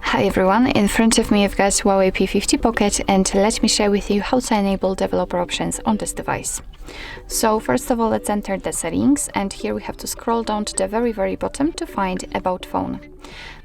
Hi everyone, in front of me I've got HUAWEI P50 Pocket, and let me share with you how to enable developer options on this device. So first of all, let's enter the settings, and here we have to scroll down to the very bottom to find About Phone.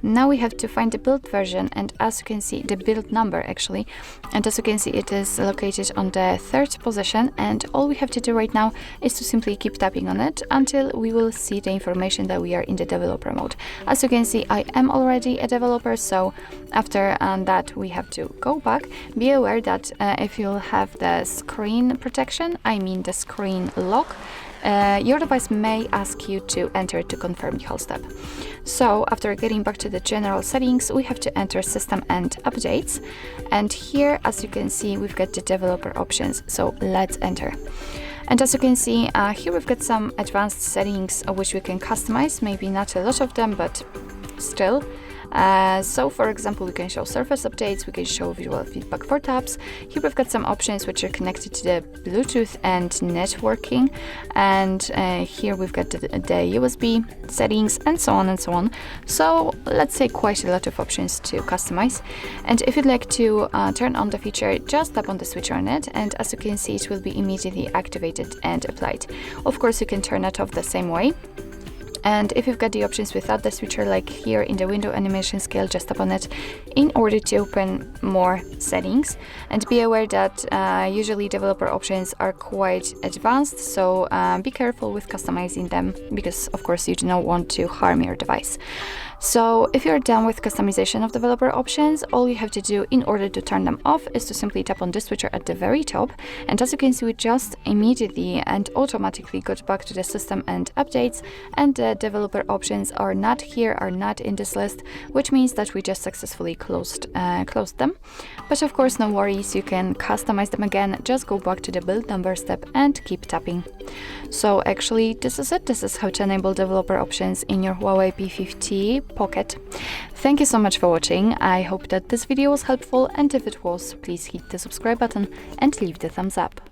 Now we have to find the build version, and as you can see, the build number actually, and as you can see it is located on the 3rd position, and all we have to do right now is to simply keep tapping on it until we will see the information that we are in the developer mode. As you can see, I am already a developer, so after that we have to go back. Be aware that if you'll have the screen protection, I mean the screen lock, your device may ask you to enter to confirm the whole step. So after getting back to the general settings, we have to enter system and updates, and here as you can see we've got the developer options, so let's enter. And as you can see, here we've got some advanced settings which we can customize, maybe not a lot of them, but still. So for example, we can show surface updates, we can show visual feedback for tabs. Here we've got some options which are connected to the Bluetooth and networking, and here we've got the USB settings and so on and so on. So let's say quite a lot of options to customize. And if you'd like to turn on the feature, just tap on the switch on it, and as you can see it will be immediately activated and applied. Of course you can turn it off the same way. And if you've got the options without the switcher, like here in the window animation scale, just tap on it in order to open more settings. And be aware that usually developer options are quite advanced, so be careful with customizing them, because of course you do not want to harm your device. So if you're done with customization of developer options, all you have to do in order to turn them off is to simply tap on this switcher at the very top, and as you can see we just immediately and automatically got back to the system and updates, and the developer options are not here, are not in this list, which means that we just successfully closed them. But of course no worries, you can customize them again, just go back to the build number step and keep tapping. So actually this is it. This is how to enable developer options in your HUAWEI P50 Pocket. Thank you so much for watching. I hope that this video was helpful, and if it was, please hit the subscribe button and leave the thumbs up.